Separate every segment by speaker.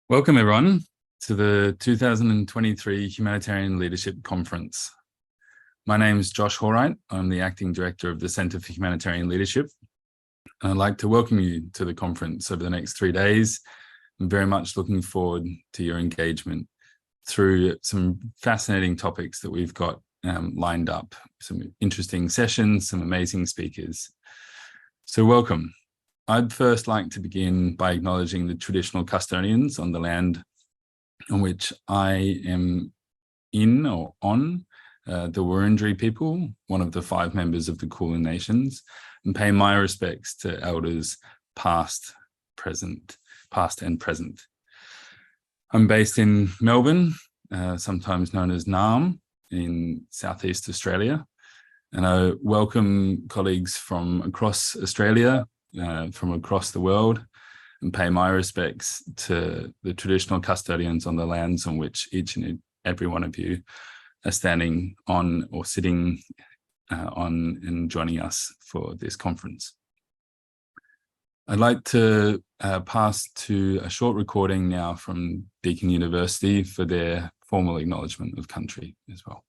Speaker 1: Welcome, everyone, to the 2023 Humanitarian Leadership Conference. My name is Josh Hallwright. I'm the Acting Director of the Centre for Humanitarian Leadership. And I'd like to welcome you to the conference over the next 3 days. I'm very much looking forward to your engagement through some fascinating topics that we've got lined up, some interesting sessions, some amazing speakers. So welcome. I'd first like to begin by acknowledging the traditional custodians on the land on which I am on, the Wurundjeri people, one of the 5 members of the Kulin Nations, and pay my respects to elders past and present. I'm based in Melbourne, sometimes known as Naarm, in Southeast Australia, and I welcome colleagues from across Australia, from across the world, and pay my respects to the traditional custodians on the lands on which each and every one of you are standing on or sitting on and joining us for this conference. I'd like to pass to a short recording now from Deakin University for their formal acknowledgement of country as well.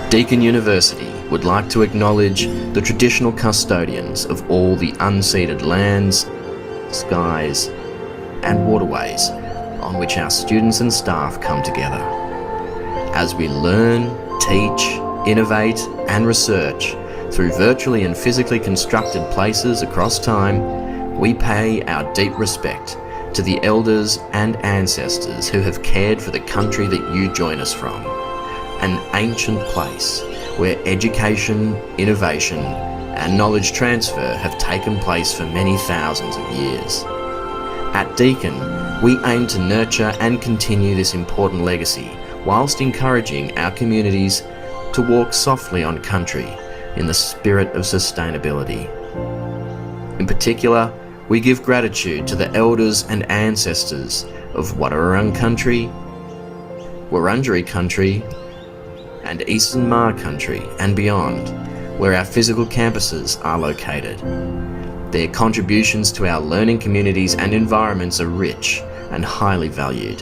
Speaker 2: Deakin University would like to acknowledge the traditional custodians of all the unceded lands, skies, and waterways on which our students and staff come together. As we learn, teach, innovate, and research through virtually and physically constructed places across time, we pay our deep respect to the elders and ancestors who have cared for the country that you join us from. An ancient place where education, innovation, and knowledge transfer have taken place for many thousands of years. At Deakin, we aim to nurture and continue this important legacy whilst encouraging our communities to walk softly on country in the spirit of sustainability. In particular, we give gratitude to the elders and ancestors of Wadawurrung country, Wurundjeri country, and Eastern Maar country and beyond, where our physical campuses are located. Their contributions to our learning communities and environments are rich and highly valued.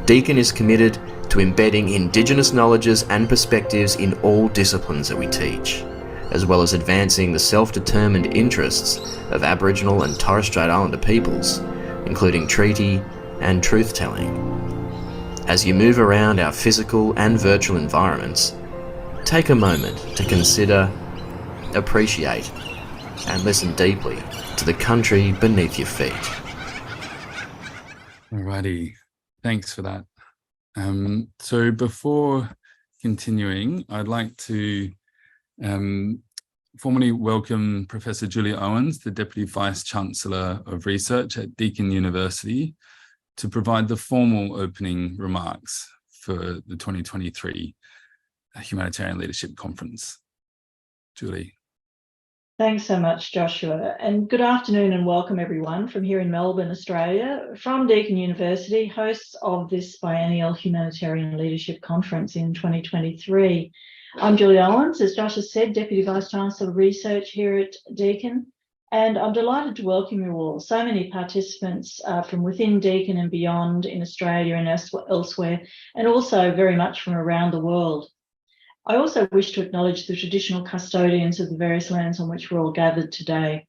Speaker 2: Deakin is committed to embedding Indigenous knowledges and perspectives in all disciplines that we teach, as well as advancing the self-determined interests of Aboriginal and Torres Strait Islander peoples, including treaty and truth-telling. As you move around our physical and virtual environments, take a moment to consider, appreciate, and listen deeply to the country beneath your feet.
Speaker 1: Alrighty, thanks for that. So before continuing, I'd like to formally welcome Professor Julia Owens, the Deputy Vice-Chancellor of Research at Deakin University, to provide the formal opening remarks for the 2023 Humanitarian Leadership Conference. Julie.
Speaker 3: Thanks so much, Joshua, and good afternoon and welcome everyone from here in Melbourne, Australia, from Deakin University, hosts of this biennial Humanitarian Leadership Conference in 2023. I'm Julia Owens, as Josh has said, Deputy Vice-Chancellor of Research here at Deakin, and I'm delighted to welcome you all. So many participants from within Deakin and beyond in Australia and elsewhere, and also very much from around the world. I also wish to acknowledge the traditional custodians of the various lands on which we're all gathered today.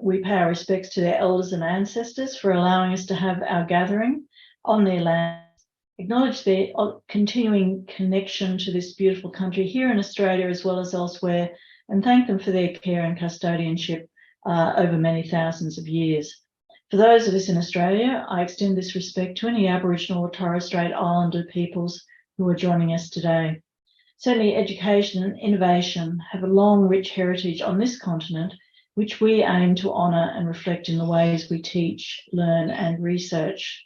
Speaker 3: We pay our respects to their elders and ancestors for allowing us to have our gathering on their lands, acknowledge their continuing connection to this beautiful country here in Australia as well as elsewhere, and thank them for their care and custodianship over many thousands of years. For those of us in Australia, I extend this respect to any Aboriginal or Torres Strait Islander peoples who are joining us today. Certainly education and innovation have a long, rich heritage on this continent, which we aim to honour and reflect in the ways we teach, learn and research.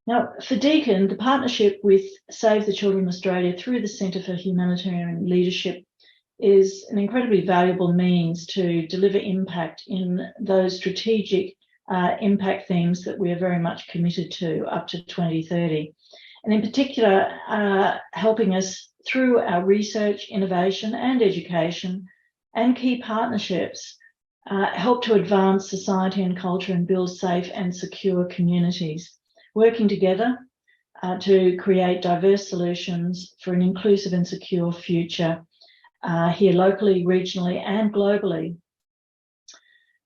Speaker 3: Now, for Deakin, the partnership with Save the Children Australia through the Centre for Humanitarian Leadership is an incredibly valuable means to deliver impact in those strategic impact themes that we are very much committed to up to 2030. And in particular, helping us through our research, innovation and education and key partnerships, help to advance society and culture and build safe and secure communities, working together to create diverse solutions for an inclusive and secure future here locally, regionally and globally.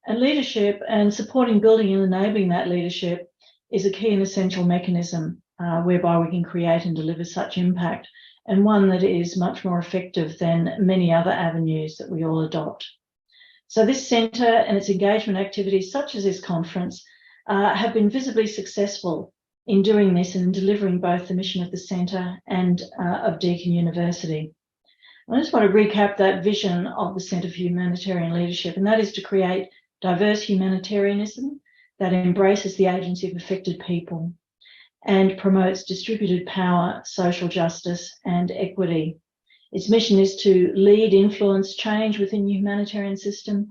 Speaker 3: And leadership and supporting, building and enabling that leadership is a key and essential mechanism whereby we can create and deliver such impact, and one that is much more effective than many other avenues that we all adopt. So this centre and its engagement activities, such as this conference, have been visibly successful in doing this and in delivering both the mission of the centre and of Deakin University. I just want to recap that vision of the Centre for Humanitarian Leadership, and that is to create diverse humanitarianism that embraces the agency of affected people and promotes distributed power, social justice and equity. Its mission is to lead, influence change within the humanitarian system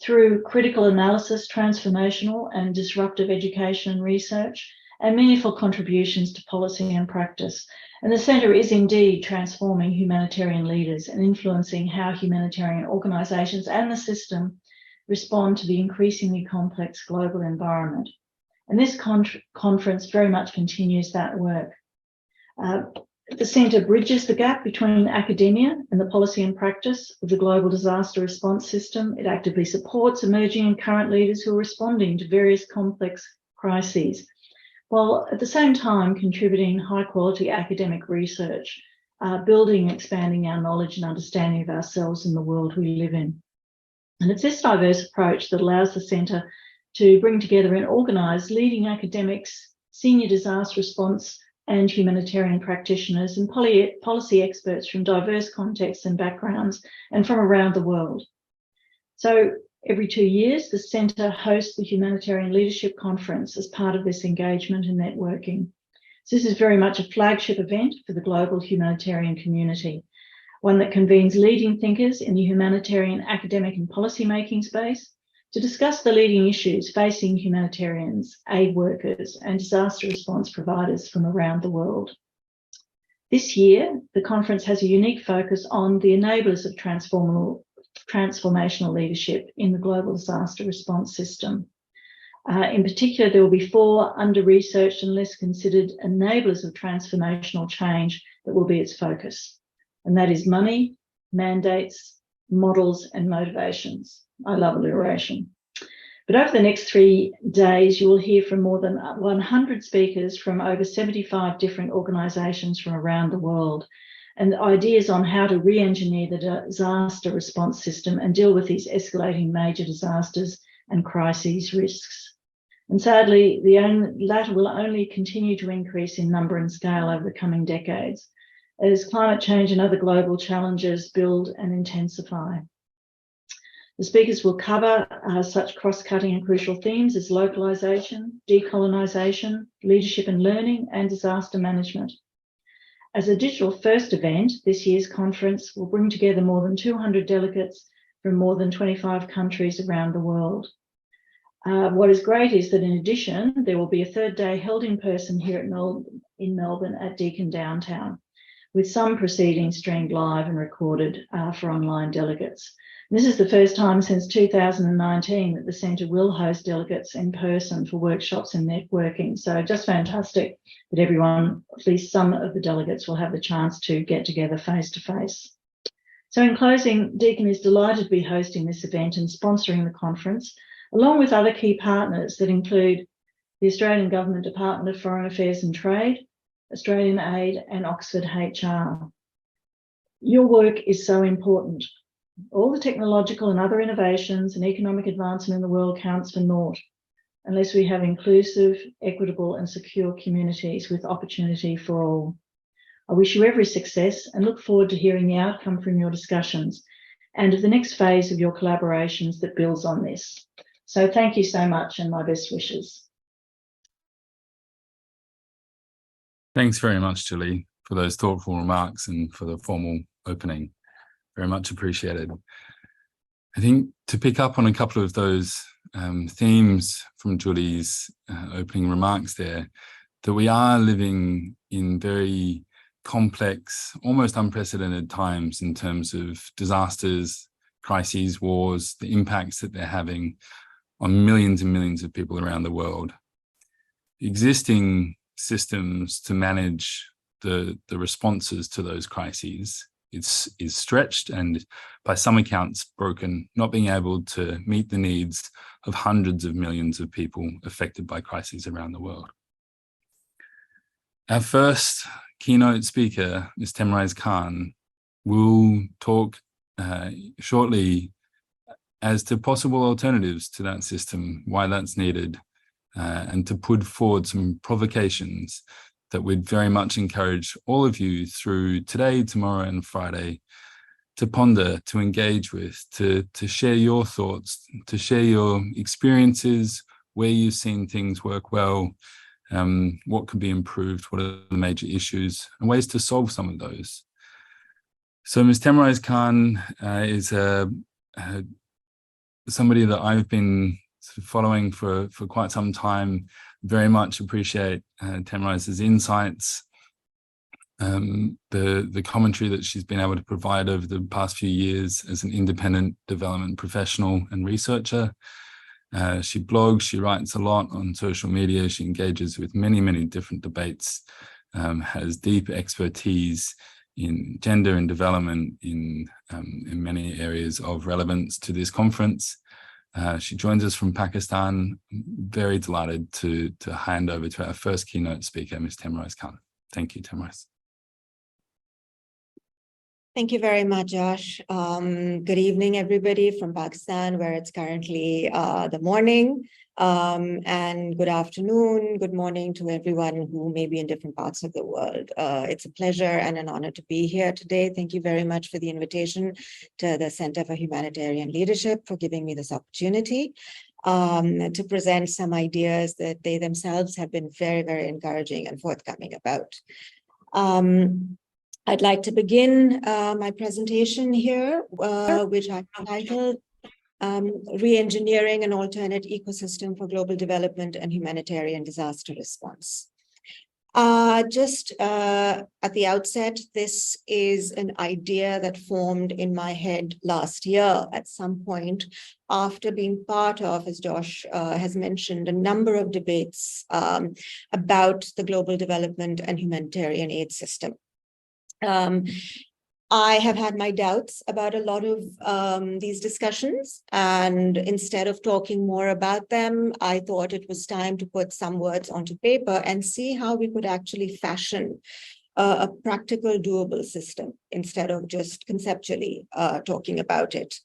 Speaker 3: through critical analysis, transformational and disruptive education and research, and meaningful contributions to policy and practice. And the Centre is indeed transforming humanitarian leaders and influencing how humanitarian organisations and the system respond to the increasingly complex global environment. And this conference very much continues that work. The Centre bridges the gap between academia and the policy and practice of the global disaster response system. It actively supports emerging and current leaders who are responding to various complex crises, while at the same time contributing high quality academic research, building and expanding our knowledge and understanding of ourselves and the world we live in. And it's this diverse approach that allows the Centre to bring together and organise leading academics, senior disaster response and humanitarian practitioners and policy experts from diverse contexts and backgrounds and from around the world. So every 2 years, the Centre hosts the Humanitarian Leadership Conference as part of this engagement and networking. So this is very much a flagship event for the global humanitarian community, one that convenes leading thinkers in the humanitarian academic and policy-making space to discuss the leading issues facing humanitarians, aid workers, and disaster response providers from around the world. This year, the conference has a unique focus on the enablers of transformational leadership in the global disaster response system. In particular, there will be 4 under-researched and less considered enablers of transformational change that will be its focus. And that is money, mandates, models, and motivations. I love alliteration. But over the next 3 days, you will hear from more than 100 speakers from over 75 different organisations from around the world, and ideas on how to re-engineer the disaster response system and deal with these escalating major disasters and crises risks. And sadly, the latter will only continue to increase in number and scale over the coming decades as climate change and other global challenges build and intensify. The speakers will cover such cross-cutting and crucial themes as localisation, decolonisation, leadership and learning, and disaster management. As a digital-first event, this year's conference will bring together more than 200 delegates from more than 25 countries around the world. What is great is that in addition, there will be a 3rd day held in person here in Melbourne at Deakin downtown, with some proceedings streamed live and recorded for online delegates. This is the first time since 2019 that the Centre will host delegates in person for workshops and networking. So just fantastic that everyone, at least some of the delegates, will have the chance to get together face to face. So in closing, Deakin is delighted to be hosting this event and sponsoring the conference, along with other key partners that include the Australian Government Department of Foreign Affairs and Trade, Australian Aid and Oxford HR. Your work is so important. All the technological and other innovations and economic advancement in the world counts for naught unless we have inclusive, equitable and secure communities with opportunity for all. I wish you every success and look forward to hearing the outcome from your discussions and of the next phase of your collaborations that builds on this. So thank you so much and my best wishes.
Speaker 1: Thanks very much, Julie, for those thoughtful remarks and for the formal opening. Very much appreciated. I think to pick up on a couple of those themes from Julie's opening remarks there, that we are living in very complex, almost unprecedented times in terms of disasters, crises, wars, the impacts that they're having on millions and millions of people around the world. Existing systems to manage the responses to those crises is stretched and by some accounts broken, not being able to meet the needs of hundreds of millions of people affected by crises around the world. Our first keynote speaker, Ms. Themrise Khan, will talk shortly as to possible alternatives to that system, why that's needed, and to put forward some provocations that we'd very much encourage all of you through today, tomorrow, and Friday to ponder, to engage with, to share your thoughts, to share your experiences, where you've seen things work well, what could be improved, what are the major issues, and ways to solve some of those. So Ms. Themrise Khan is somebody that I've been sort of following for quite some time. Very much appreciate Themrise's insights, the commentary that she's been able to provide over the past few years as an independent development professional and researcher. She blogs, she writes a lot on social media, she engages with many different debates, has deep expertise in gender and development in many areas of relevance to this conference. She joins us from Pakistan. Very delighted to hand over to our first keynote speaker, Ms. Themrise Khan. Thank you, Themrise.
Speaker 4: Thank you very much, Josh. Good evening, everybody from Pakistan, where it's currently the morning. And good afternoon, good morning to everyone who may be in different parts of the world. It's a pleasure and an honor to be here today. Thank you very much for the invitation to the Center for Humanitarian Leadership for giving me this opportunity to present some ideas that they themselves have been very encouraging and forthcoming about. I'd like to begin my presentation here, which I titled Re-engineering an alternate ecosystem for global development and humanitarian disaster response. Just at the outset, this is an idea that formed in my head last year at some point after being part of, as Josh has mentioned, a number of debates about the global development and humanitarian aid system. I have had my doubts about a lot of these discussions, and instead of talking more about them, I thought it was time to put some words onto paper and see how we could actually fashion a practical, doable system instead of just conceptually talking about it.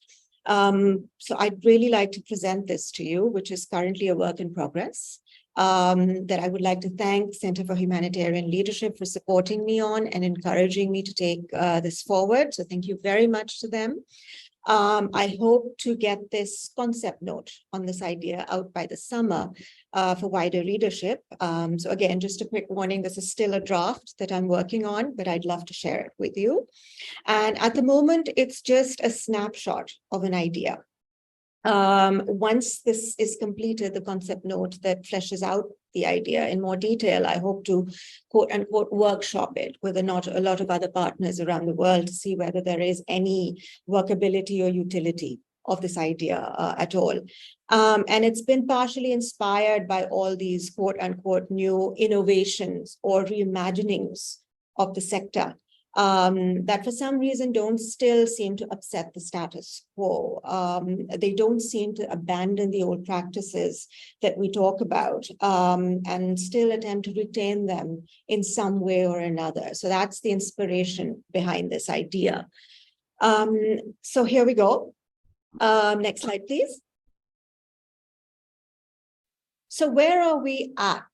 Speaker 4: So I'd really like to present this to you, which is currently a work in progress. That I would like to thank Center for Humanitarian Leadership for supporting me on and encouraging me to take this forward. So thank you very much to them. I hope to get this concept note on this idea out by the summer for wider readership. So again, just a quick warning, this is still a draft that I'm working on, but I'd love to share it with you. And at the moment, it's just a snapshot of an idea. Once this is completed, the concept note that fleshes out the idea in more detail, I hope to quote unquote workshop it with a lot of other partners around the world to see whether there is any workability or utility of this idea at all. And it's been partially inspired by all these quote unquote new innovations or reimaginings of the sector. That for some reason don't still seem to upset the status quo. They don't seem to abandon the old practices that we talk about and still attempt to retain them in some way or another. So that's the inspiration behind this idea. So here we go. Next slide, please. So where are we at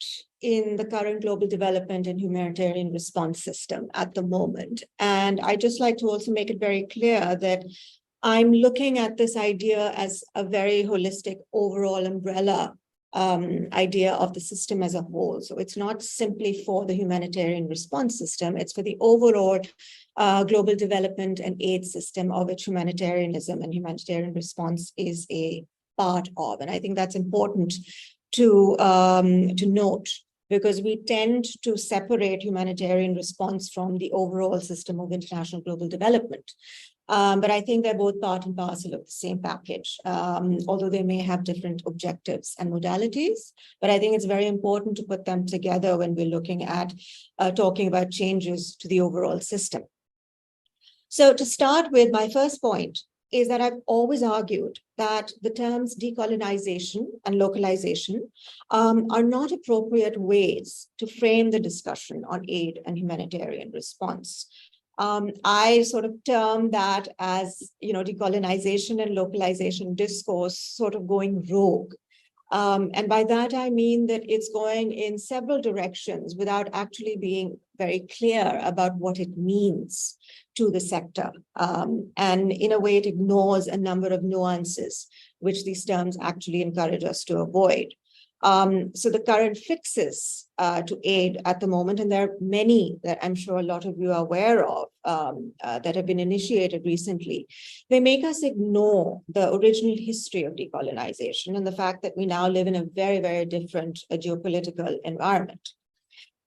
Speaker 4: in the current global development and humanitarian response system at the moment? And I just like to also make it very clear that I'm looking at this idea as a very holistic overall umbrella idea of the system as a whole. So it's not simply for the humanitarian response system, it's for the overall global development and aid system of which humanitarianism and humanitarian response is a part of. And I think that's important to note, because we tend to separate humanitarian response from the overall system of international global development. But I think they're both part and parcel of the same package, although they may have different objectives and modalities. But I think it's very important to put them together when we're looking at talking about changes to the overall system. So to start with, my first point is that I've always argued that the terms decolonization and localization are not appropriate ways to frame the discussion on aid and humanitarian response. I sort of term that as, decolonization and localization discourse sort of going rogue. And by that, I mean that it's going in several directions without actually being very clear about what it means to the sector. And in a way, it ignores a number of nuances, which these terms actually encourage us to avoid. So the current fixes to aid at the moment, and there are many that I'm sure a lot of you are aware of that have been initiated recently, they make us ignore the original history of decolonization and the fact that we now live in a very, very different geopolitical environment.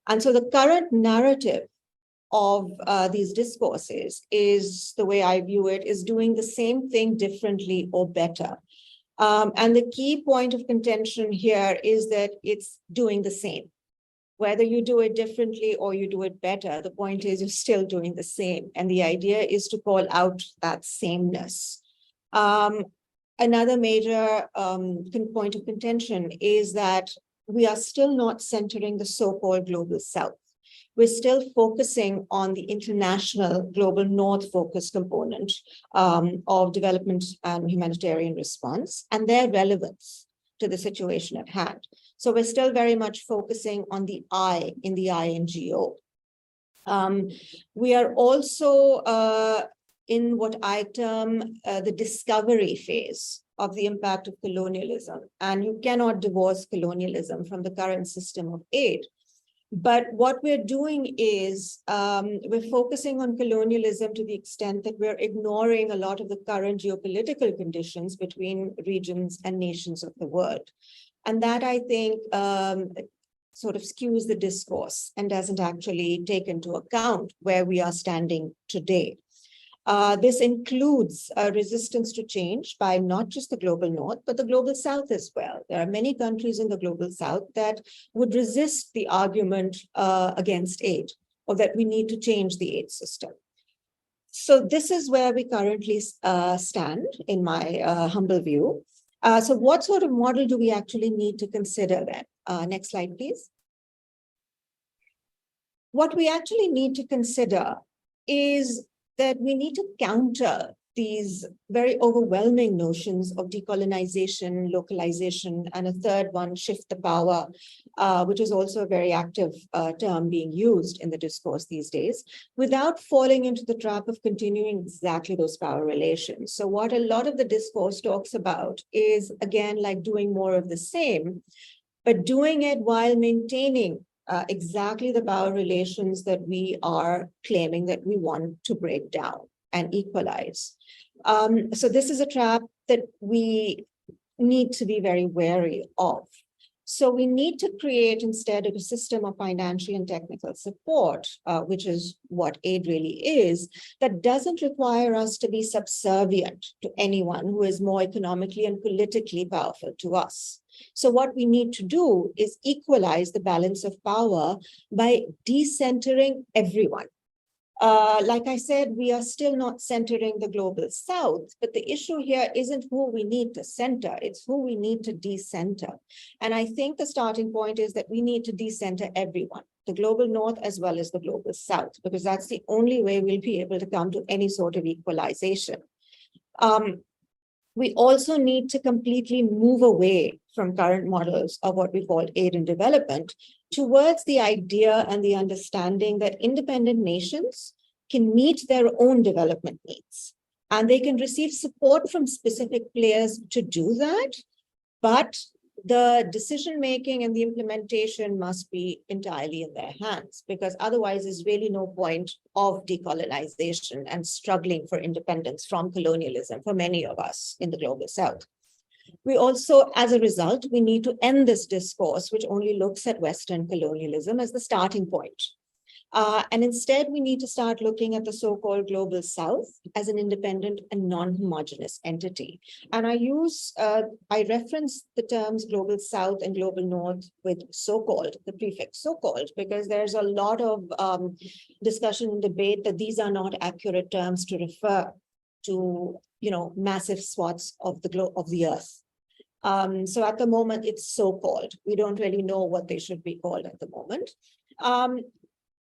Speaker 4: And so the current narrative of these discourses is, the way I view it, is doing the same thing differently or better. And the key point of contention here is that it's doing the same. Whether you do it differently or you do it better, the point is you're still doing the same. And the idea is to call out that sameness. Another major point of contention is that we are still not centering the so-called global South. We're still focusing on the international global North focus component of development and humanitarian response and their relevance to the situation at hand. So we're still very much focusing on the I in the INGO. We are also in what I term the discovery phase of the impact of colonialism. And you cannot divorce colonialism from the current system of aid. But what we're doing is we're focusing on colonialism to the extent that we're ignoring a lot of the current geopolitical conditions between regions and nations of the world. And that, I think, sort of skews the discourse and doesn't actually take into account where we are standing today. This includes resistance to change by not just the global North, but the global South as well. There are many countries in the global South that would resist the argument against aid, or that we need to change the aid system. So this is where we currently stand, in my humble view. So what sort of model do we actually need to consider then? Next slide, please. What we actually need to consider is that we need to counter these very overwhelming notions of decolonization, localization, and a third one, shift the power, which is also a very active term being used in the discourse these days, without falling into the trap of continuing exactly those power relations. So what a lot of the discourse talks about is, again, like doing more of the same, but doing it while maintaining exactly the power relations that we are claiming that we want to break down and equalize. So this is a trap that we need to be very wary of. So we need to create, instead of a system of financial and technical support, which is what aid really is, that doesn't require us to be subservient to anyone who is more economically and politically powerful to us. So what we need to do is equalize the balance of power by decentering everyone. Like I said, we are still not centering the global South, but the issue here isn't who we need to center, it's who we need to decenter. And I think the starting point is that we need to decenter everyone, the global North as well as the global South, because that's the only way we'll be able to come to any sort of equalization. We also need to completely move away from current models of what we call aid and development towards the idea and the understanding that independent nations can meet their own development needs. And they can receive support from specific players to do that, but the decision-making and the implementation must be entirely in their hands, because otherwise there's really no point of decolonization and struggling for independence from colonialism for many of us in the global South. We also, as a result, we need to end this discourse, which only looks at Western colonialism as the starting point. And instead, we need to start looking at the so-called global South as an independent and non-homogeneous entity. And I reference the terms global South and global North with so-called, the prefix so-called, because there's a lot of discussion and debate that these are not accurate terms to refer to, massive swaths of the earth. So at the moment, it's so-called. We don't really know what they should be called at the moment.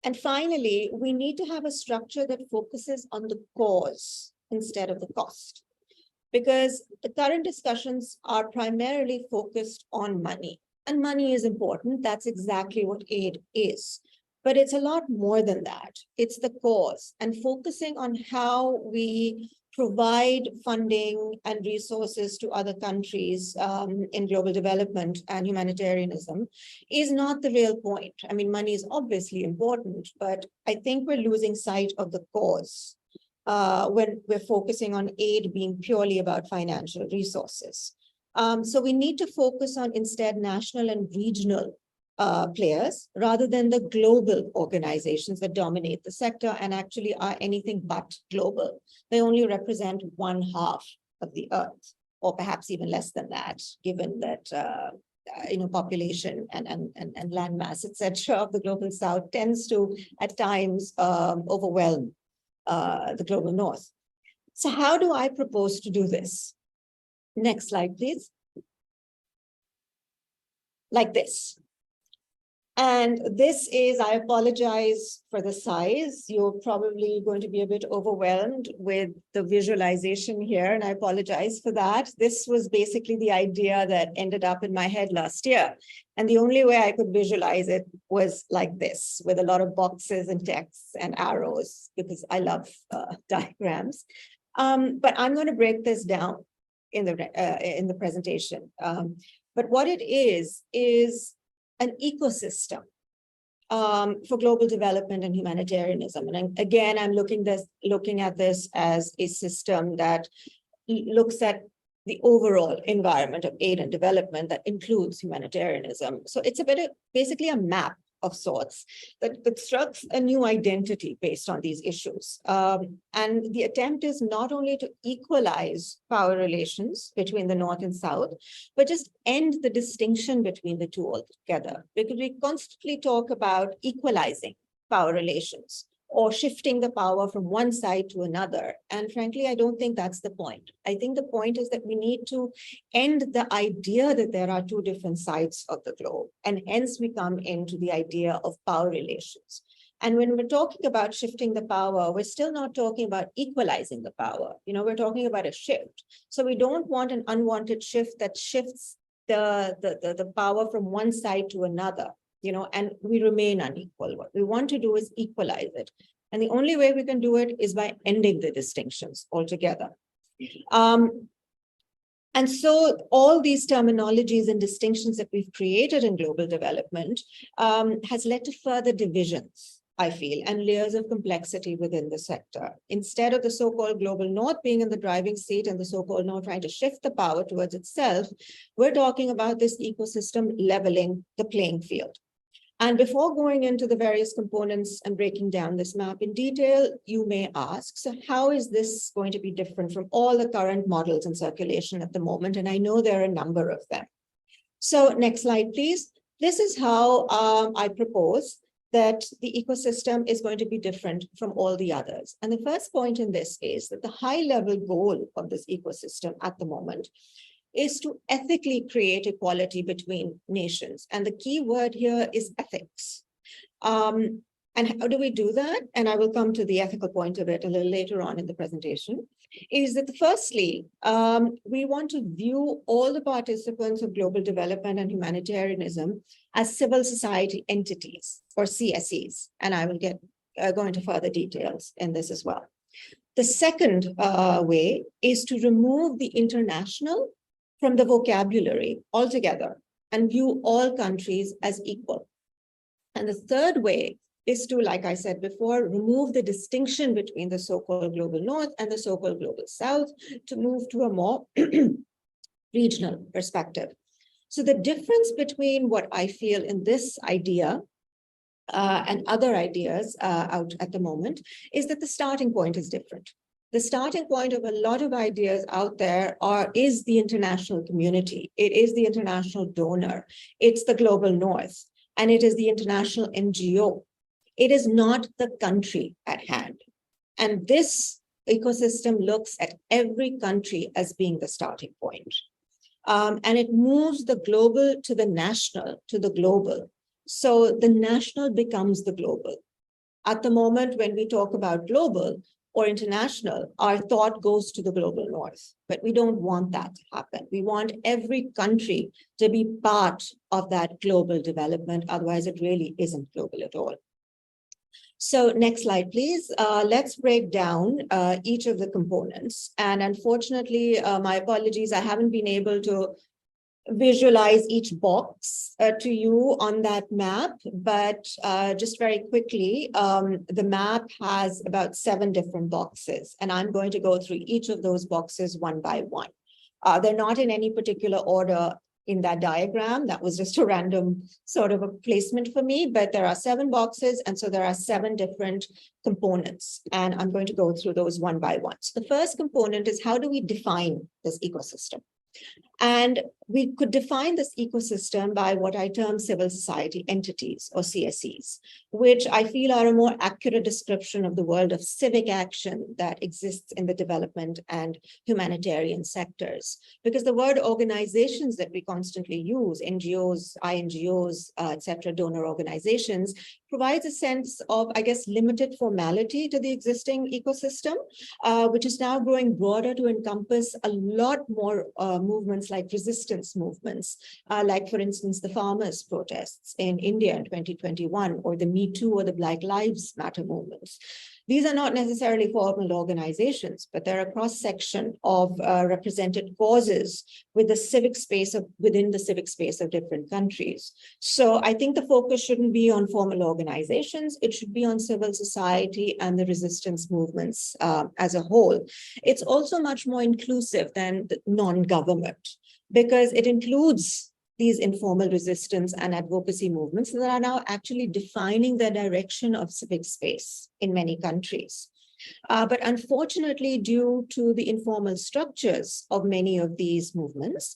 Speaker 4: And finally, we need to have a structure that focuses on the cause instead of the cost, because the current discussions are primarily focused on money. And money is important. That's exactly what aid is. But it's a lot more than that. It's the cause, and focusing on how we provide funding and resources to other countries in global development and humanitarianism is not the real point. I mean, money is obviously important, but I think we're losing sight of the cause when we're focusing on aid being purely about financial resources. So we need to focus on instead national and regional players rather than the global organizations that dominate the sector and actually are anything but global. They only represent 1/2 of the earth, or perhaps even less than that, given that population and land mass, etc., of the global South tends to at times overwhelm the global North. So how do I propose to do this? Next slide, please. Like this. And this is, I apologize for the size. You're probably going to be a bit overwhelmed with the visualization here, and I apologize for that. This was basically the idea that ended up in my head last year. And the only way I could visualize it was like this, with a lot of boxes and texts and arrows, because I love diagrams. But I'm going to break this down in the presentation. But what it is an ecosystem for global development and humanitarianism. And again, I'm looking at this as a system that looks at the overall environment of aid and development that includes humanitarianism. So it's basically a map of sorts that constructs a new identity based on these issues. And the attempt is not only to equalize power relations between the North and South, but just end the distinction between the two altogether. Because we constantly talk about equalizing power relations or shifting the power from one side to another. And frankly, I don't think that's the point. I think the point is that we need to end the idea that there are two different sides of the globe. And hence we come into the idea of power relations. And when we're talking about shifting the power, we're still not talking about equalizing the power. We're talking about a shift. So we don't want an unwanted shift that shifts the power from one side to another. And we remain unequal. What we want to do is equalize it. And the only way we can do it is by ending the distinctions altogether. And so all these terminologies and distinctions that we've created in global development has led to further divisions, I feel, and layers of complexity within the sector. Instead of the so-called global North being in the driving seat and the so-called North trying to shift the power towards itself, we're talking about this ecosystem leveling the playing field. And before going into the various components and breaking down this map in detail, you may ask, so how is this going to be different from all the current models in circulation at the moment? And I know there are a number of them. So next slide, please. This is how I propose that the ecosystem is going to be different from all the others. And the first point in this is that the high-level goal of this ecosystem at the moment is to ethically create equality between nations. And the key word here is ethics. And how do we do that? And I will come to the ethical point of it a little later on in the presentation, is that firstly, we want to view all the participants of global development and humanitarianism as civil society entities, or CSEs. And I will go into further details in this as well. The second way is to remove the international from the vocabulary altogether and view all countries as equal. And the third way is to, like I said before, remove the distinction between the so-called global North and the so-called global South to move to a more regional perspective. So the difference between what I feel in this idea and other ideas out at the moment is that the starting point is different. The starting point of a lot of ideas out there is the international community. It is the international donor. It's the global north, and it is the international NGO. It is not the country at hand. And this ecosystem looks at every country as being the starting point. And it moves the global to the national, to the global. So the national becomes the global. At the moment, when we talk about global or international, our thought goes to the global north, but we don't want that to happen. We want every country to be part of that global development. Otherwise, it really isn't global at all. So next slide, please. Let's break down each of the components. And unfortunately, my apologies, I haven't been able to visualize each box to you on that map, but just very quickly, the map has about 7 different boxes, and I'm going to go through each of those boxes one by one. They're not in any particular order in that diagram. That was just a random sort of a placement for me, but there are 7 boxes, and so there are 7 different components, and I'm going to go through those one by one. So the first component is, how do we define this ecosystem? And we could define this ecosystem by what I term civil society entities, or CSEs, which I feel are a more accurate description of the world of civic action that exists in the development and humanitarian sectors. Because the word organizations that we constantly use, NGOs, INGOs, etc., donor organizations, provides a sense of, I guess, limited formality to the existing ecosystem, which is now growing broader to encompass a lot more movements like resistance movements, like, for instance, the farmers' protests in India in 2021, or the Me Too or the Black Lives Matter movements. These are not necessarily formal organizations, but they're a cross-section of represented causes with the civic space within the civic space of different countries. So I think the focus shouldn't be on formal organizations. It should be on civil society and the resistance movements as a whole. It's also much more inclusive than the non-government, because it includes these informal resistance and advocacy movements that are now actually defining the direction of civic space in many countries. But unfortunately, due to the informal structures of many of these movements,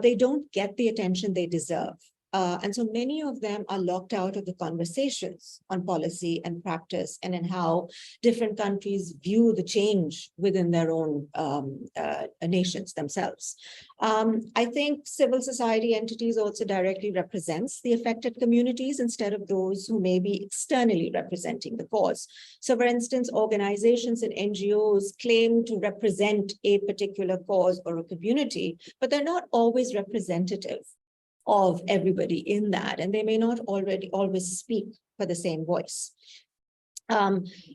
Speaker 4: they don't get the attention they deserve. And so many of them are locked out of the conversations on policy and practice, and in how different countries view the change within their own nations themselves. I think civil society entities also directly represents the affected communities instead of those who may be externally representing the cause. So for instance, organizations and NGOs claim to represent a particular cause or a community, but they're not always representative of everybody in that, and they may not always speak for the same voice.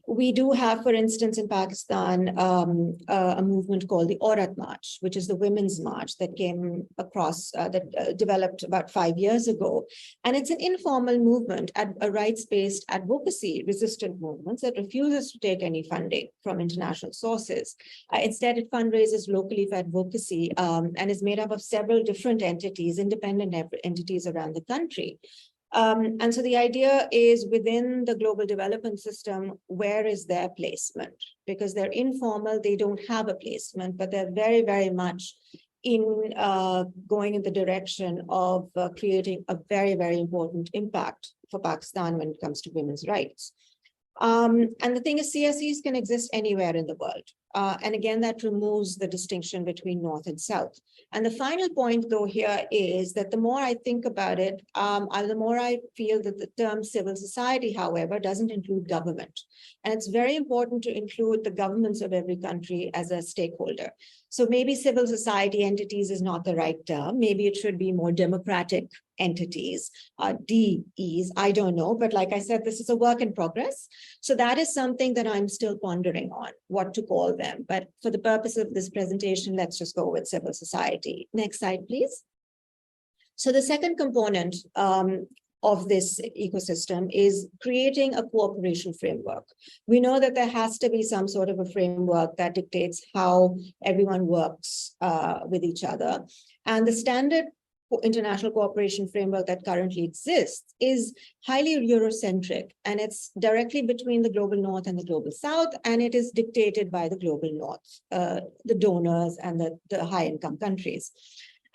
Speaker 4: We do have, for instance, in Pakistan, a movement called the Aurat March, which is the Women's March that came across, that developed about 5 years ago. And it's an informal movement, a rights-based advocacy resistant movement that refuses to take any funding from international sources. Instead, it fundraises locally for advocacy and is made up of several different entities, independent entities around the country. And so the idea is, within the global development system, where is their placement? Because they're informal, they don't have a placement, but they're very, very much in going in the direction of creating a very, very important impact for Pakistan when it comes to women's rights. And the thing is, CSEs can exist anywhere in the world. And again, that removes the distinction between North and South. And the final point, though, here is that the more I think about it, the more I feel that the term civil society, however, doesn't include government. And it's very important to include the governments of every country as a stakeholder. So maybe civil society entities is not the right term. Maybe it should be more democratic entities, DEs, I don't know. But like I said, this is a work in progress. So that is something that I'm still pondering on, what to call them. But for the purpose of this presentation, let's just go with civil society. Next slide, please. So the second component of this ecosystem is creating a cooperation framework. We know that there has to be some sort of a framework that dictates how everyone works with each other. And the standard international cooperation framework that currently exists is highly Eurocentric, and it's directly between the global north and the global south, and it is dictated by the global north, the donors and the high-income countries.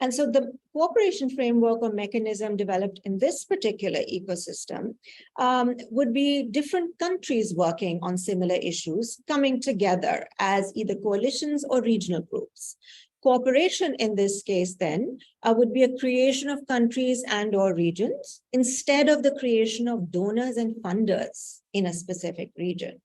Speaker 4: And so the cooperation framework or mechanism developed in this particular ecosystem would be different countries working on similar issues, coming together as either coalitions or regional groups. Cooperation in this case then would be a creation of countries and or regions instead of the creation of donors and funders in a specific region.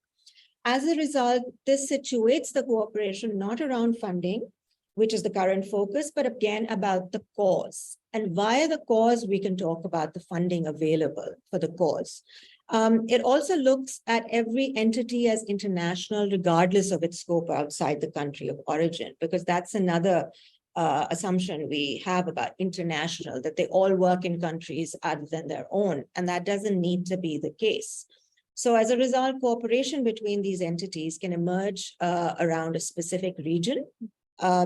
Speaker 4: As a result, this situates the cooperation not around funding, which is the current focus, but again about the cause. And via the cause, we can talk about the funding available for the cause. It also looks at every entity as international, regardless of its scope outside the country of origin, because that's another assumption we have about international, that they all work in countries other than their own, and that doesn't need to be the case. So as a result, cooperation between these entities can emerge around a specific region,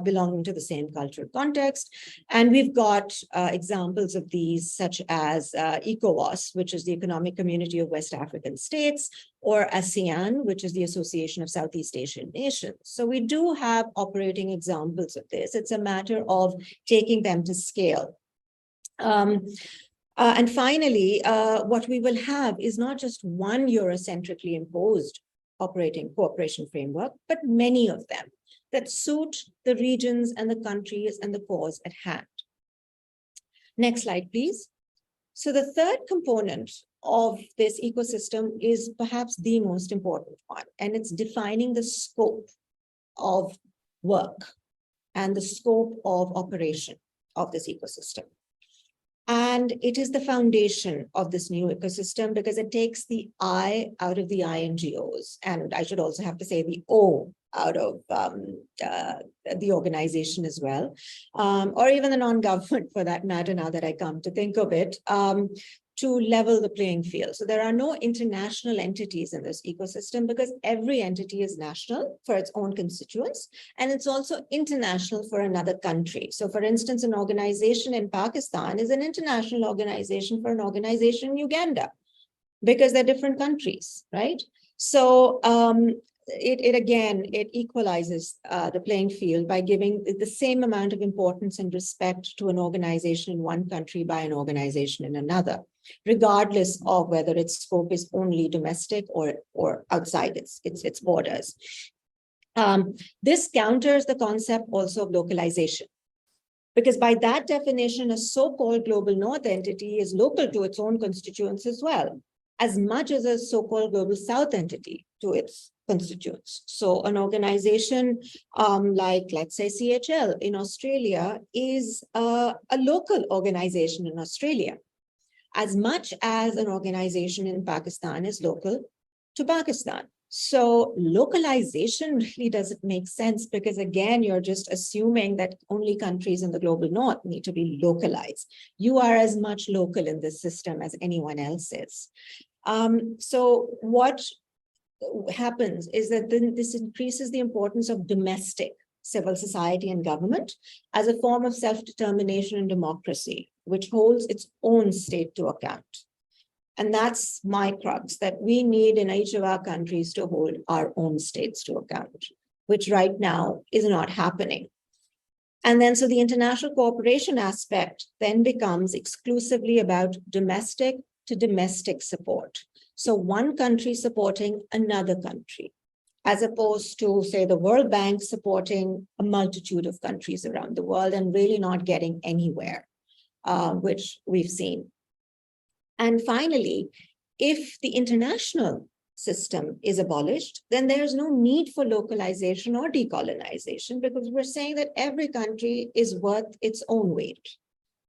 Speaker 4: belonging to the same cultural context. And we've got examples of these, such as ECOWAS, which is the Economic Community of West African States, or ASEAN, which is the Association of Southeast Asian Nations. So we do have operating examples of this. It's a matter of taking them to scale. And finally, what we will have is not just one Eurocentrically imposed operating cooperation framework, but many of them that suit the regions and the countries and the cause at hand. Next slide, please. So the third component of this ecosystem is perhaps the most important one, and it's defining the scope of work and the scope of operation of this ecosystem. And it is the foundation of this new ecosystem because it takes the I out of the INGOs. And I should also have to say the O out of the organization as well, or even the non-government for that matter, now that I come to think of it, to level the playing field. So there are no international entities in this ecosystem because every entity is national for its own constituents, and it's also international for another country. So for instance, an organization in Pakistan is an international organization for an organization in Uganda because they're different countries, right? So it equalizes the playing field by giving the same amount of importance and respect to an organization in one country by an organization in another, regardless of whether its scope is only domestic or outside its borders. This counters the concept also of localization, because by that definition, a so-called global north entity is local to its own constituents as well, as much as a so-called global south entity to its constituents. So an organization like, let's say, CHL in Australia is a local organization in Australia, as much as an organization in Pakistan is local to Pakistan. So localization really doesn't make sense because, again, you're just assuming that only countries in the global north need to be localized. You are as much local in this system as anyone else is. So what happens is that then this increases the importance of domestic civil society and government as a form of self-determination and democracy, which holds its own state to account. And that's my crux, that we need in each of our countries to hold our own states to account, which right now is not happening. And then so the international cooperation aspect then becomes exclusively about domestic to domestic support. So one country supporting another country, as opposed to, say, the World Bank supporting a multitude of countries around the world and really not getting anywhere, which we've seen. And finally, if the international system is abolished, then there's no need for localization or decolonization because we're saying that every country is worth its own weight.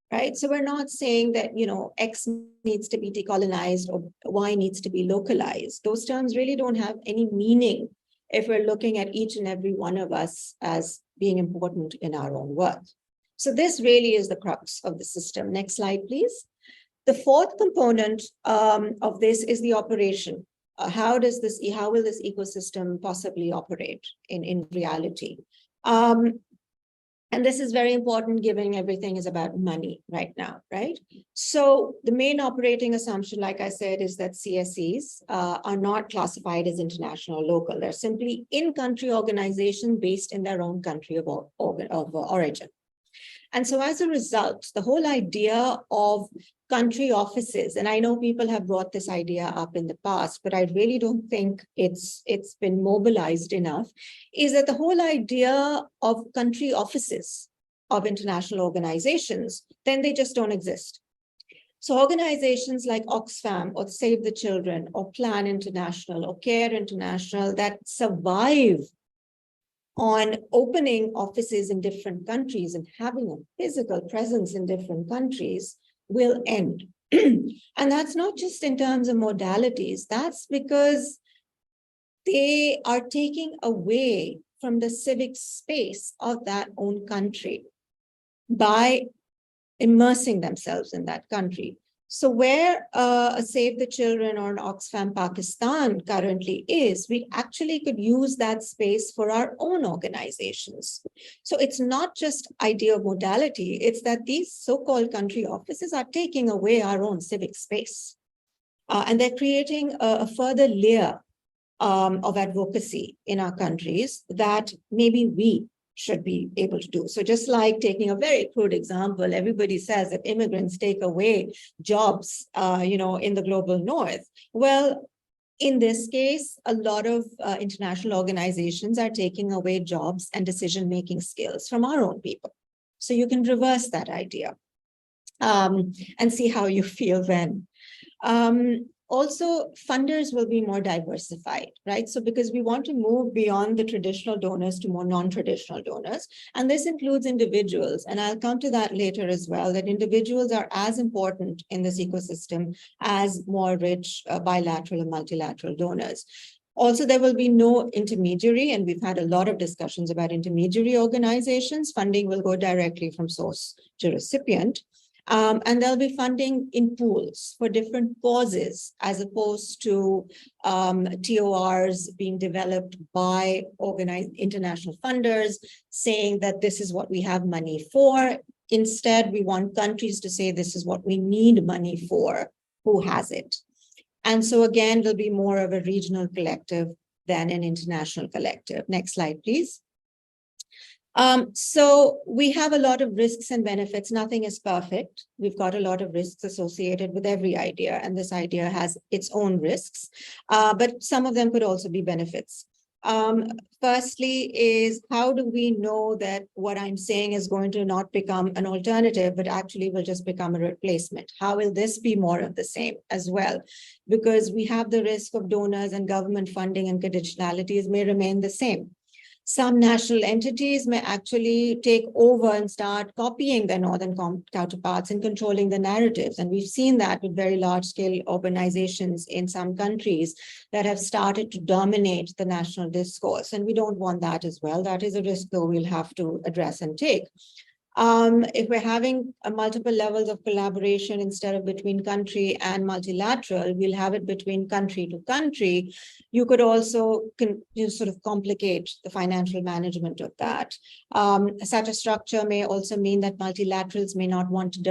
Speaker 4: Right? So we're not saying that, X needs to be decolonized or Y needs to be localized. Those terms really don't have any meaning if we're looking at each and every one of us as being important in our own worth. So this really is the crux of the system. Next slide, please. The fourth component of this is the operation. How will this ecosystem possibly operate in reality? And this is very important given everything is about money right now, right? So the main operating assumption, like I said, is that CSEs are not classified as international or local. They're simply in-country organizations based in their own country of origin. And so as a result, the whole idea of country offices, and I know people have brought this idea up in the past, but I really don't think it's been mobilized enough, is that the whole idea of country offices of international organizations, then they just don't exist. So organizations like Oxfam or Save the Children or Plan International or Care International that survive on opening offices in different countries and having a physical presence in different countries will end. And that's not just in terms of modalities, that's because they are taking away from the civic space of that own country by immersing themselves in that country. So where a Save the Children or an Oxfam Pakistan currently is, we actually could use that space for our own organizations. So it's not just idea of modality, it's that these so-called country offices are taking away our own civic space. And they're creating a further layer of advocacy in our countries that maybe we should be able to do. So just like taking a very crude example, everybody says that immigrants take away jobs, in the global north. Well, in this case, a lot of international organizations are taking away jobs and decision-making skills from our own people. So you can reverse that idea and see how you feel then. Also, funders will be more diversified, right? So because we want to move beyond the traditional donors to more non-traditional donors, and this includes individuals, and I'll come to that later as well, that individuals are as important in this ecosystem as more rich bilateral and multilateral donors. Also, there will be no intermediary, and we've had a lot of discussions about intermediary organizations. Funding will go directly from source to recipient. And there'll be funding in pools for different causes, as opposed to TORs being developed by organized international funders saying that this is what we have money for. Instead, we want countries to say this is what we need money for, who has it. And so again, there'll be more of a regional collective than an international collective. Next slide, please. So we have a lot of risks and benefits. Nothing is perfect. We've got a lot of risks associated with every idea, and this idea has its own risks, but some of them could also be benefits. Firstly is, how do we know that what I'm saying is going to not become an alternative, but actually will just become a replacement? How will this be more of the same as well? Because we have the risk of donors and government funding and conditionalities may remain the same. Some national entities may actually take over and start copying their northern counterparts and controlling the narratives. And we've seen that with very large-scale urbanizations in some countries that have started to dominate the national discourse. And we don't want that as well. That is a risk, though, we'll have to address and take. If we're having multiple levels of collaboration instead of between country and multilateral, we'll have it between country to country. You could also sort of complicate the financial management of that. Such a structure may also mean that multilaterals may not want to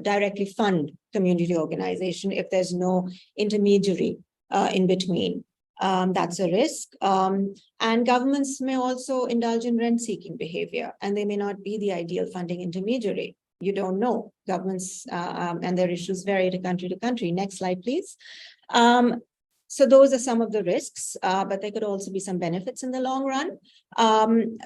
Speaker 4: directly fund community organization if there's no intermediary in between. That's a risk. And governments may also indulge in rent-seeking behavior, and they may not be the ideal funding intermediary. You don't know. Governments and their issues vary to country. Next slide, please. So those are some of the risks, but there could also be some benefits in the long run.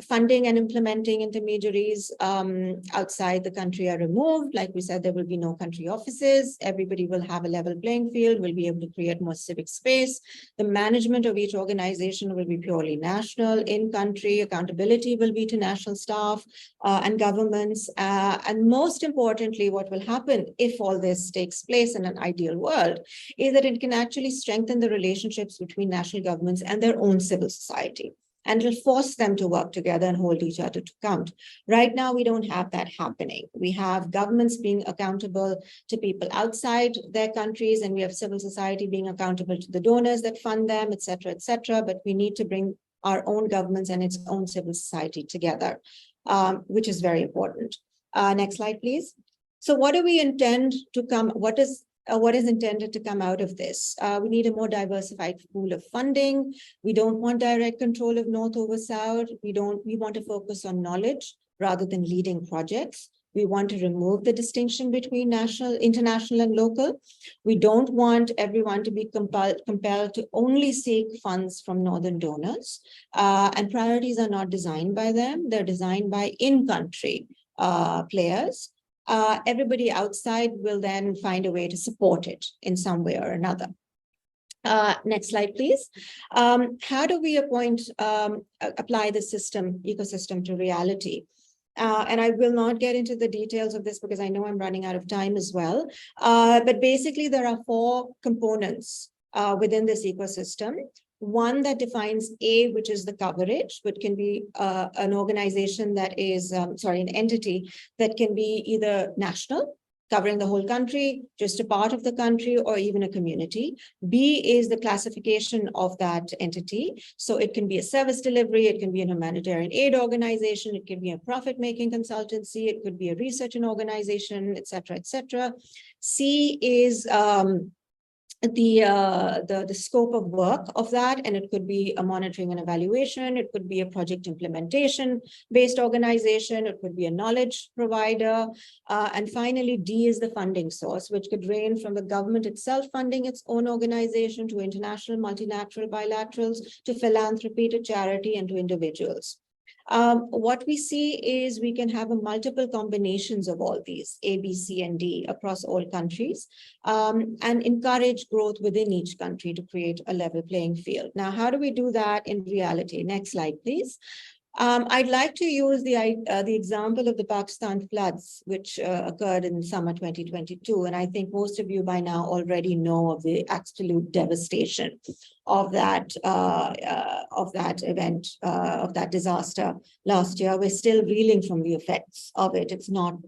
Speaker 4: Funding and implementing intermediaries outside the country are removed. Like we said, there will be no country offices. Everybody will have a level playing field. We'll be able to create more civic space. The management of each organization will be purely national, in-country. Accountability will be to national staff and governments. And most importantly, what will happen if all this takes place in an ideal world is that it can actually strengthen the relationships between national governments and their own civil society. and it'll force them to work together and hold each other to account. Right now, we don't have that happening. We have governments being accountable to people outside their countries, and we have civil society being accountable to the donors that fund them, et cetera, but we need to bring our own governments and its own civil society together, which is very important. Next slide, please. So what do we intend to come, what is intended to come out of this? We need a more diversified pool of funding. We don't want direct control of North over South. We want to focus on knowledge rather than leading projects. We want to remove the distinction between national, international, and local. We don't want everyone to be compelled to only seek funds from Northern donors. And priorities are not designed by them. They're designed by in-country players. Everybody outside will then find a way to support it in some way or another. Next slide, please. How do we apply the ecosystem to reality? And I will not get into the details of this because I know I'm running out of time as well. But basically, there are 4 components within this ecosystem. One that defines A, which is the coverage, which can be an organization that is, an entity that can be either national, covering the whole country, just a part of the country, or even a community. B is the classification of that entity. So it can be a service delivery, it can be a humanitarian aid organization, it can be a profit-making consultancy, it could be a research organization, et cetera, et cetera. C is the scope of work of that, and it could be a monitoring and evaluation, it could be a project implementation based organization, it could be a knowledge provider, and finally D is the funding source, which could range from the government itself funding its own organization to international, multilateral, bilaterals, to philanthropy, to charity, and to individuals. What we see is we can have multiple combinations of all these, A, B, C, and D, across all countries, and encourage growth within each country to create a level playing field. Now, how do we do that in reality? Next slide, please. I'd like to use the example of the Pakistan floods, which occurred in summer 2022. And I think most of you by now already know of the absolute devastation of that event, of that disaster last year. We're still reeling from the effects of it. It's not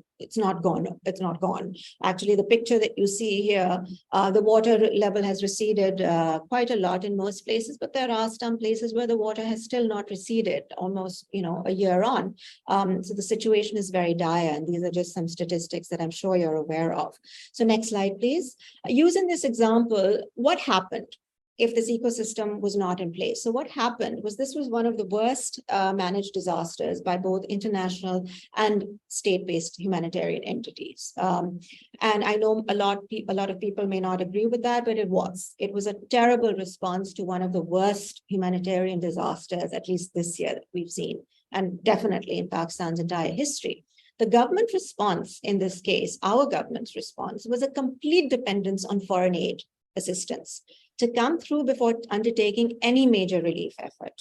Speaker 4: gone. It's not gone. Actually, the picture that you see here, the water level has receded quite a lot in most places, but there are some places where the water has still not receded, almost a year on. So the situation is very dire, and these are just some statistics that I'm sure you're aware of. So next slide, please. Using this example, what happened if this ecosystem was not in place? So what happened was this was one of the worst managed disasters by both international and state-based humanitarian entities. And I know a lot of people may not agree with that, but it was a terrible response to one of the worst humanitarian disasters, at least this year, that we've seen, and definitely in Pakistan's entire history. The government response in this case, our government's response, was a complete dependence on foreign aid assistance to come through before undertaking any major relief effort.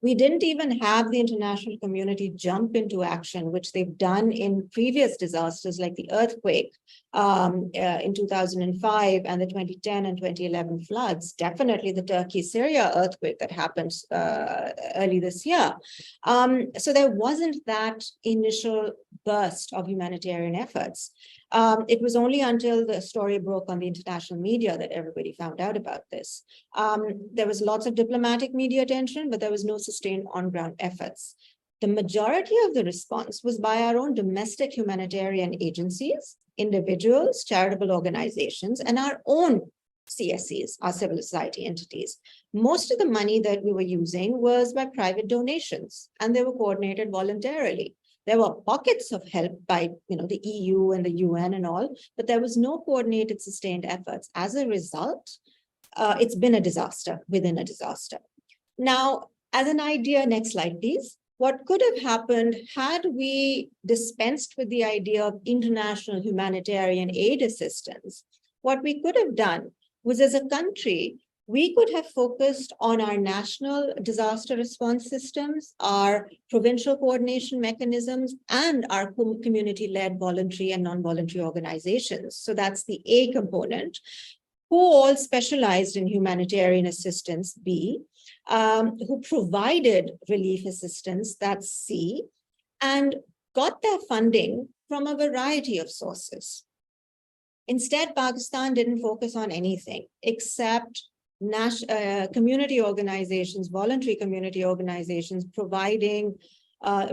Speaker 4: We didn't even have the international community jump into action, which they've done in previous disasters like the earthquake in 2005 and the 2010 and 2011 floods, definitely the Turkey-Syria earthquake that happened early this year. So there wasn't that initial burst of humanitarian efforts. It was only until the story broke on the international media that everybody found out about this. There was lots of diplomatic media attention, but there was no sustained on-ground efforts. The majority of the response was by our own domestic humanitarian agencies, individuals, charitable organizations, and our own CSCs, our civil society entities. Most of the money that we were using was by private donations, and they were coordinated voluntarily. There were pockets of help by the EU and the UN and all, but there was no coordinated, sustained efforts. As a result, it's been a disaster within a disaster. Now, as an idea, next slide, please. What could have happened had we dispensed with the idea of international humanitarian aid assistance? What we could have done was, as a country, we could have focused on our national disaster response systems, our provincial coordination mechanisms, and our community-led voluntary and non-voluntary organizations. So that's the A component, who all specialized in humanitarian assistance, B, who provided relief assistance, that's C, and got their funding from a variety of sources. Instead, Pakistan didn't focus on anything except community organizations, voluntary community organizations providing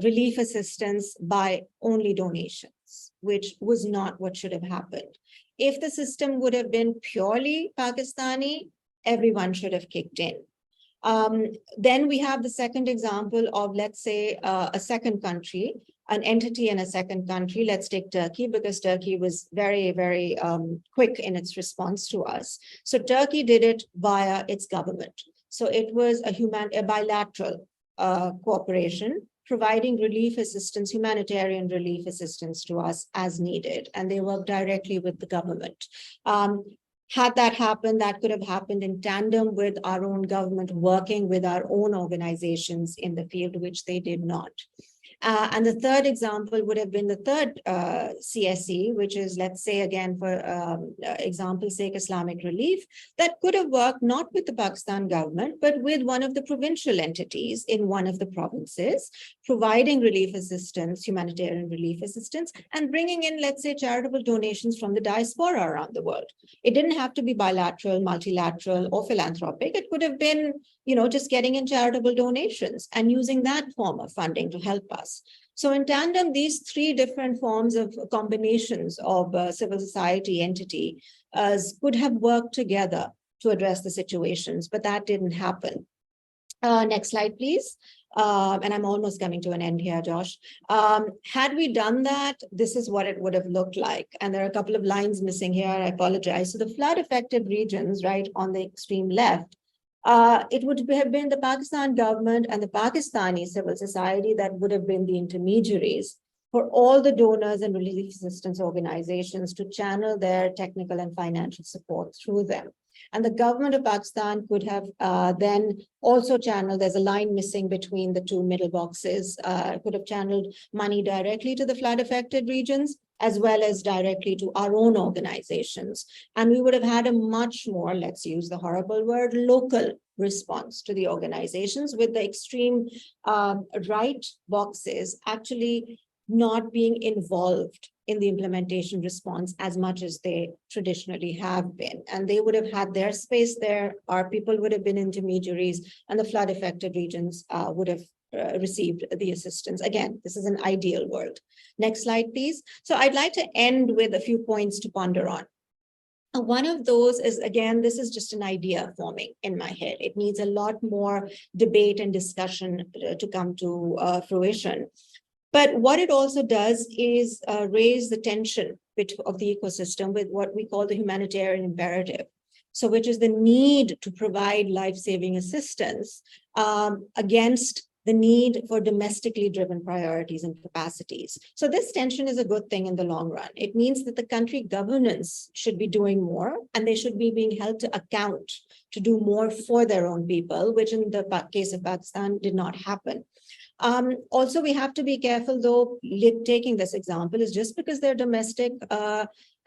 Speaker 4: relief assistance by only donations, which was not what should have happened. If the system would have been purely Pakistani, everyone should have kicked in. Then we have the second example of, let's say, a second country, an entity in a second country. Let's take Turkey, because Turkey was very, very quick in its response to us. So Turkey did it via its government. So it was a bilateral cooperation, providing relief assistance, humanitarian relief assistance to us as needed. And they work directly with the government. Had that happened, that could have happened in tandem with our own government working with our own organizations in the field, which they did not. And the third example would have been the third CSE, which is, let's say, again, for example's sake, Islamic Relief, that could have worked not with the Pakistan government, but with one of the provincial entities in one of the provinces, providing relief assistance, humanitarian relief assistance, and bringing in, let's say, charitable donations from the diaspora around the world. It didn't have to be bilateral, multilateral, or philanthropic. It could have been, just getting in charitable donations and using that form of funding to help us. So in tandem, these three different forms of combinations of civil society entity could have worked together to address the situations, but that didn't happen. Next slide, please. And I'm almost coming to an end here, Josh. Had we done that, this is what it would have looked like. And there are a couple of lines missing here. I apologize. So the flood-affected regions, right, on the extreme left, it would have been the Pakistan government and the Pakistani civil society that would have been the intermediaries for all the donors and relief assistance organizations to channel their technical and financial support through them. And the government of Pakistan could have then also channeled, there's a line missing between the two middle boxes, could have channeled money directly to the flood-affected regions, as well as directly to our own organizations. And we would have had a much more, let's use the horrible word, local response to the organizations, with the extreme right boxes actually not being involved in the implementation response as much as they traditionally have been. And they would have had their space there, our people would have been intermediaries, and the flood-affected regions would have received the assistance. Again, this is an ideal world. Next slide, please. So I'd like to end with a few points to ponder on. One of those is, again, this is just an idea forming in my head. It needs a lot more debate and discussion to come to fruition. But what it also does is raise the tension of the ecosystem with what we call the humanitarian imperative. So which is the need to provide life-saving assistance against the need for domestically driven priorities and capacities. So this tension is a good thing in the long run. It means that the country governance should be doing more, and they should be being held to account to do more for their own people, which in the case of Pakistan did not happen. Also, we have to be careful, though, taking this example, is just because they're domestic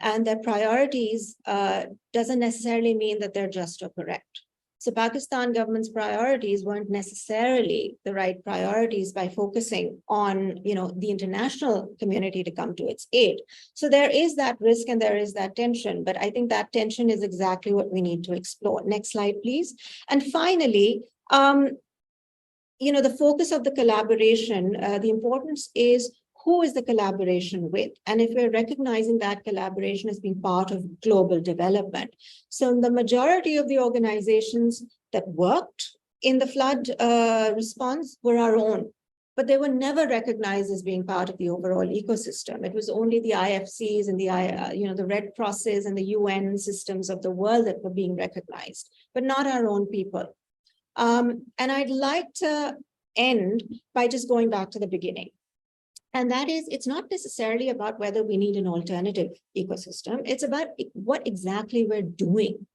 Speaker 4: and their priorities doesn't necessarily mean that they're just or correct. So Pakistan government's priorities weren't necessarily the right priorities by focusing on, the international community to come to its aid. So there is that risk and there is that tension, but I think that tension is exactly what we need to explore. Next slide, please. And finally, the focus of the collaboration, the importance is who is the collaboration with? And if we're recognizing that collaboration as being part of global development. So the majority of the organizations that worked in the flood response were our own, but they were never recognized as being part of the overall ecosystem. It was only the IFCs and the Red Crosses and the UN systems of the world that were being recognized, but not our own people. And I'd like to end by just going back to the beginning. And that is, it's not necessarily about whether we need an alternative ecosystem. It's about what exactly we're doing.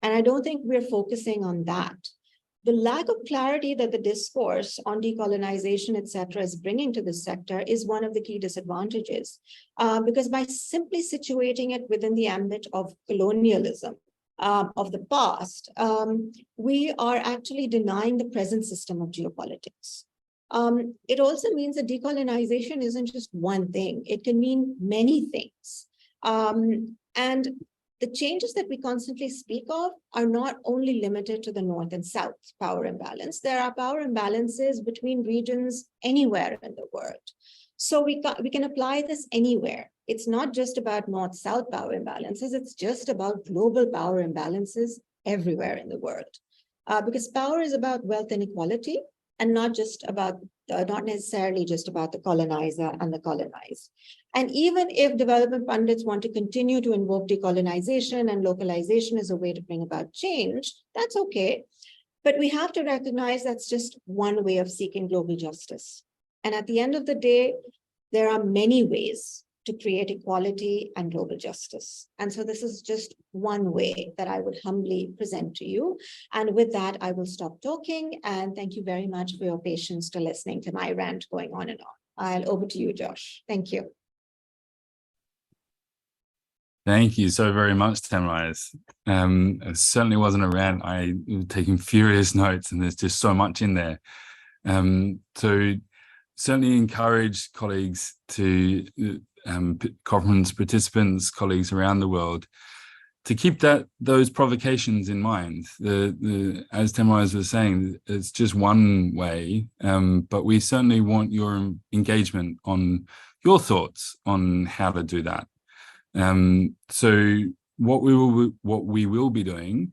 Speaker 4: And I don't think we're focusing on that. The lack of clarity that the discourse on decolonization, et cetera, is bringing to this sector is one of the key disadvantages. Because by simply situating it within the ambit of colonialism, of the past, we are actually denying the present system of geopolitics. It also means that decolonization isn't just one thing. It can mean many things. And the changes that we constantly speak of are not only limited to the North and South power imbalance. There are power imbalances between regions anywhere in the world. So we can apply this anywhere. It's not just about North-South power imbalances. It's just about global power imbalances everywhere in the world. Because power is about wealth inequality, and not necessarily just about the colonizer and the colonized. And even if development pundits want to continue to invoke decolonization and localization as a way to bring about change, that's okay. But we have to recognize that's just one way of seeking global justice. And at the end of the day, there are many ways to create equality and global justice. And so this is just one way that I would humbly present to you. And with that, I will stop talking. And thank you very much for your patience to listening to my rant going on and on. Over to you, Josh. Thank you.
Speaker 1: Thank you so very much, Themrise. It certainly wasn't a rant. I was taking furious notes, and there's just so much in there. So certainly encourage colleagues to conference participants, colleagues around the world, to keep those provocations in mind. As Themrise was saying, it's just one way, but we certainly want your engagement on your thoughts on how to do that. So what we will be doing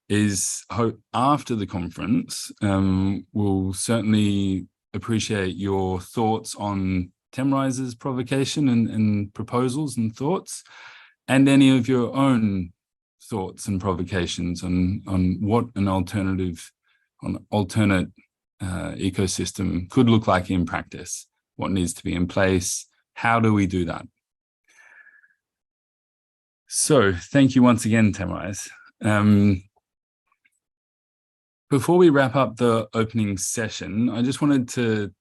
Speaker 1: is, after the conference, we'll certainly appreciate your thoughts on Themrise's provocation and proposals and thoughts, and any of your own thoughts and provocations on what an alternate ecosystem could look like in practice, what needs to be in place, how do we do that? So thank you once again, Themrise. Before we wrap up the opening session, I just wanted to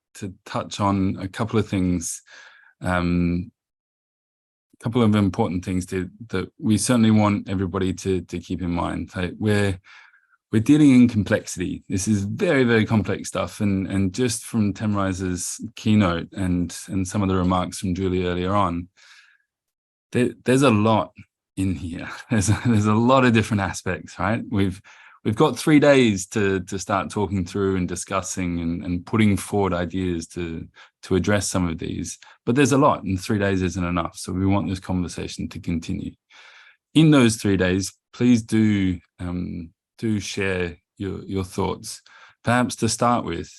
Speaker 1: touch on a couple of things, a couple of important things that we certainly want everybody to keep in mind. We're dealing in complexity. This is very, very complex stuff. And just from Themrise's keynote and some of the remarks from Julie earlier on, there's a lot in here. There's a lot of different aspects, right? We've got 3 days to start talking through and discussing and putting forward ideas to address some of these, but there's a lot, and 3 days isn't enough. So we want this conversation to continue. In those 3 days, please do share your thoughts. Perhaps to start with,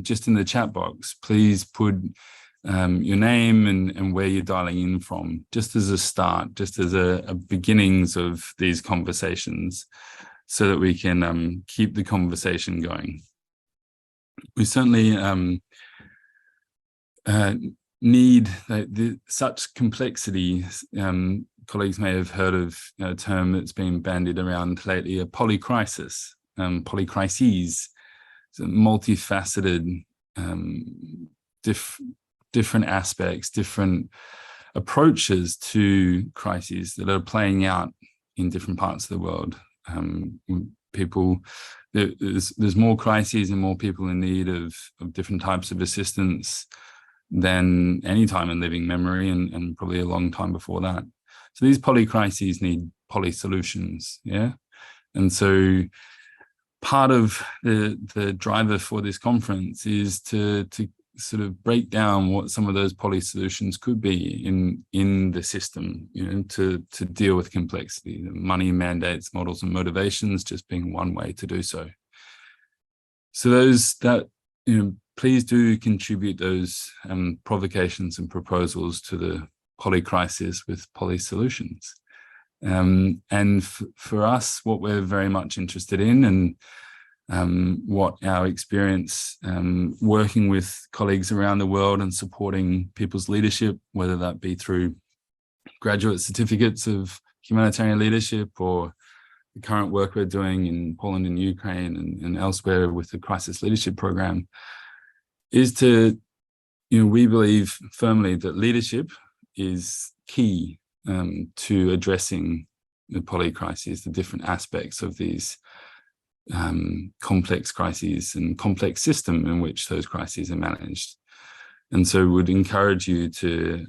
Speaker 1: just in the chat box, please put your name and where you're dialing in from, just as a start, just as a beginnings of these conversations, so that we can keep the conversation going. We certainly need such complexity. Colleagues may have heard of a term that's been bandied around lately, a polycrisis, polycrises, so multifaceted, different aspects, different approaches to crises that are playing out in different parts of the world. There's more crises and more people in need of different types of assistance than any time in living memory, and probably a long time before that. So these polycrises need poly solutions, yeah? And so part of the driver for this conference is to sort of break down what some of those poly solutions could be in the system, to deal with complexity. Money, mandates, models, and motivations just being one way to do so. So please do contribute those provocations and proposals to the poly crisis with poly solutions. And for us, what we're very much interested in, and what our experience working with colleagues around the world and supporting people's leadership, whether that be through graduate certificates of humanitarian leadership or the current work we're doing in Poland and Ukraine and elsewhere with the crisis leadership program, is to, we believe firmly that leadership is key to addressing polycrises, the different aspects of these complex crises and complex system in which those crises are managed. And so would encourage you to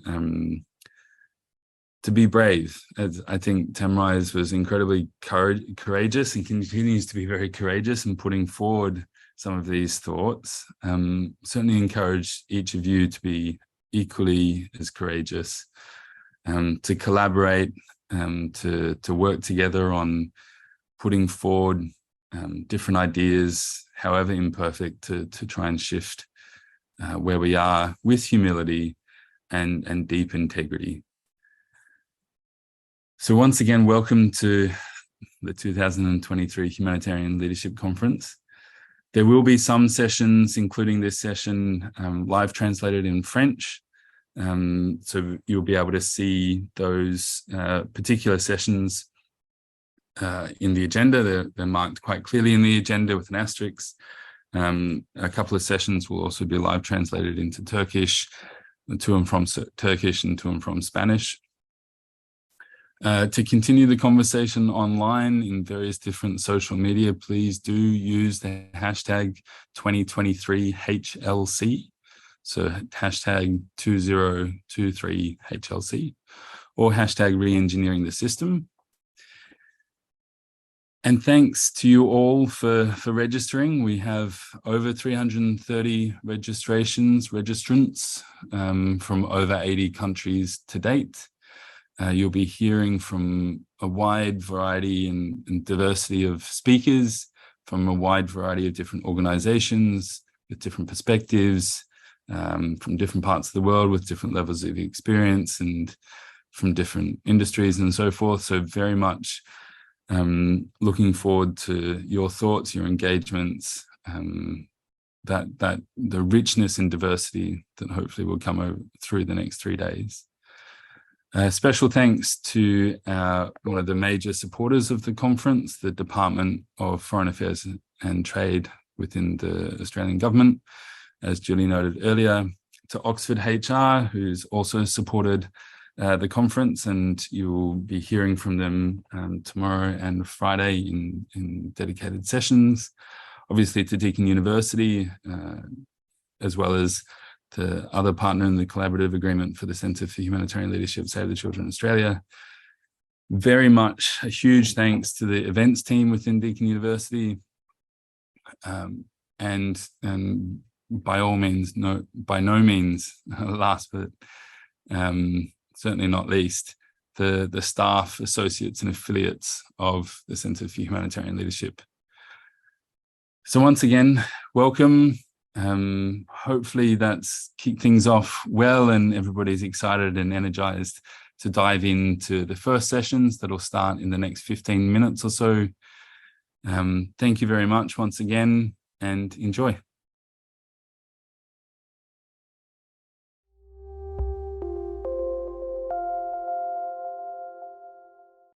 Speaker 1: be brave. As I think Themrise was incredibly courageous and continues to be very courageous in putting forward some of these thoughts. Certainly encourage each of you to be equally as courageous, to collaborate, to work together on putting forward different ideas, however imperfect, to try and shift where we are with humility and deep integrity. So once again, welcome to the 2023 Humanitarian Leadership Conference. There will be some sessions, including this session, live translated in French. So you'll be able to see those particular sessions in the agenda. They're marked quite clearly in the agenda with an asterisk. A couple of sessions will also be live translated into Turkish, to and from Turkish and to and from Spanish. To continue the conversation online in various different social media, please do use the hashtag 2023HLC. So hashtag 2023HLC or hashtag re-engineering the system. And thanks to you all for registering. We have over 330 registrants from over 80 countries to date. You'll be hearing from a wide variety and diversity of speakers from a wide variety of different organizations with different perspectives, from different parts of the world with different levels of experience and from different industries and so forth. So very much looking forward to your thoughts, your engagements, that the richness and diversity that hopefully will come over through the next 3 days. Special thanks to one of the major supporters of the conference, the Department of Foreign Affairs and Trade within the Australian government, as Julie noted earlier, to Oxford HR, who's also supported the conference, and you'll be hearing from them tomorrow and Friday in dedicated sessions. Obviously to Deakin University, as well as the other partner in the collaborative agreement for the Centre for Humanitarian Leadership, Save the Children Australia. Very much a huge thanks to the events team within Deakin University. And by all means, by no means last, but certainly not least, the staff, associates and affiliates of the Centre for Humanitarian Leadership. So once again, welcome. Hopefully that's kicked things off well and everybody's excited and energized to dive into the first sessions that'll start in the next 15 minutes or so. Thank you very much once again and enjoy.